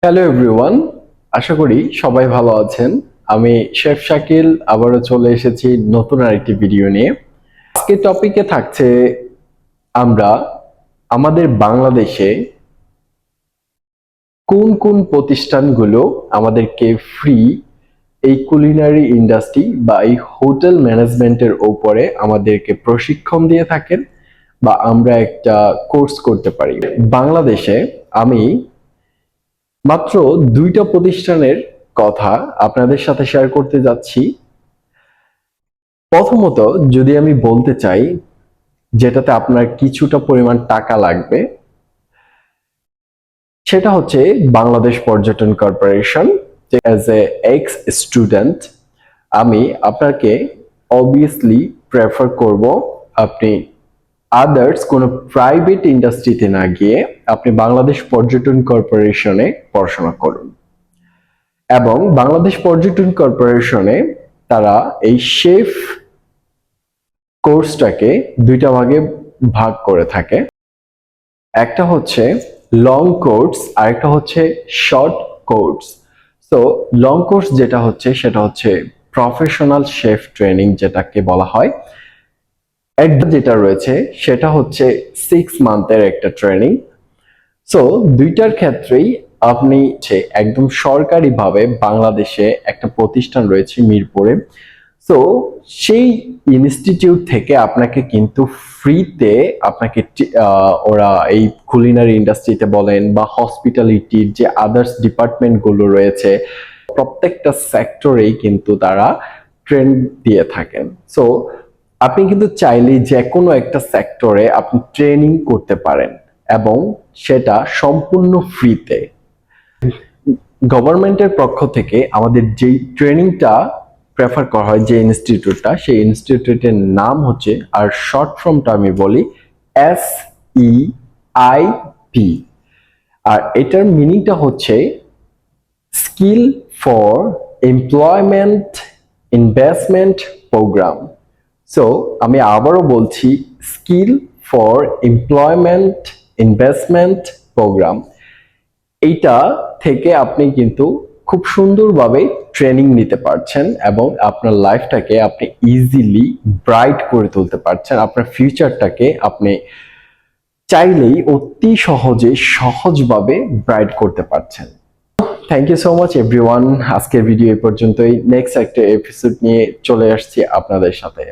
Hello everyone, আশা করি সবাই ভালো আছেন। আমি শেফ শাকিল আবারও চলে এসেছি নতুন আরেকটি ভিডিও নিয়ে। আজকের টপিকে থাকছে আমরা আমাদের বাংলাদেশে কোন কোন প্রতিষ্ঠানগুলো আমাদেরকে ফ্রি এই কুলিনারি ইন্ডাস্ট্রি বা এই হোটেল ম্যানেজমেন্টের উপরে আমাদেরকে প্রশিক্ষণ দিয়ে থাকেন বা আমরা একটা কোর্স করতে পারি। বাংলাদেশে আমি মাত্র দুইটা প্রতিষ্ঠানের কথা আপনাদের সাথে শেয়ার করতে যাচ্ছি। প্রথমত, যদি আমি বলতে চাই যেটাতে আপনার কিছুটা পরিমাণ টাকা লাগবে, সেটা হচ্ছে বাংলাদেশ পর্যটন corporation. As a ex student আমি আপনাকে অবভিয়াসলি প্রেফার করব আপনি আদার্স কোনো প্রাইভেট ইন্ডাস্ট্রিতে না গিয়ে আপনি বাংলাদেশ পর্যটন কর্পোরেশনে পড়াশোনা করুন। এবং বাংলাদেশ পর্যটন কর্পোরেশনে তারা এই শেফ কোর্সটাকে দুইটা ভাগে ভাগ করে থাকে। একটা হচ্ছে লং কোর্স আর একটা হচ্ছে শর্ট কোর্স। তো লং কোর্স যেটা হচ্ছে সেটা হচ্ছে প্রফেশনাল শেফ ট্রেনিং যেটাকে বলা হয়। যেটা রয়েছে সেটা হচ্ছে 6 মান্থের একটা ট্রেনিং। সো দুইটার ক্ষেত্রেই আপনি একদম সরকারিভাবে বাংলাদেশে একটা প্রতিষ্ঠান রয়েছে মিরপুরে। সো সেই ইনস্টিটিউট থেকে আপনাকে কিন্তু ফ্রিতে আপনাকে ওরা এই কুলিনারি ইন্ডাস্ট্রিতে বলেন বা হসপিটালিটির যে আদার্স ডিপার্টমেন্টগুলো রয়েছে প্রত্যেকটা সেক্টরেই কিন্তু তারা ট্রেন দিয়ে থাকেন। সো আপনি কিন্তু চাইলেই যে কোনো একটা সেক্টরে আপনি ট্রেনিং করতে পারেন এবং সেটা সম্পূর্ণ ফ্রিতে। গভর্নমেন্টের পক্ষ থেকে আমাদের যেই ট্রেনিংটা প্রেফার করা হয়, যে ইনস্টিটিউটটা, সেই ইনস্টিটিউটের নাম হচ্ছে, আর শর্ট ফর্মটা আমি বলি, SEIP। আর এটার মিনিংটা হচ্ছে skill for employment investment programme. So আমি আবারও বলছি, skill for employment investment programme. এইটা থেকে আপনি কিন্তু খুব সুন্দরভাবে ট্রেনিং নিতে পারছেন এবং আপনার লাইফটাকে আপনি ইজিলি ব্রাইট করে তুলতে পারছেন। আপনার ফিউচারটাকে আপনি চাইলেই অতি সহজভাবে ব্রাইট করতে পারছেন। Thank you so much everyone. আজকের ভিডিও এই পর্যন্তই। নেক্সট একটা এপিসোড নিয়ে চলে আসছি আপনাদের সাথে।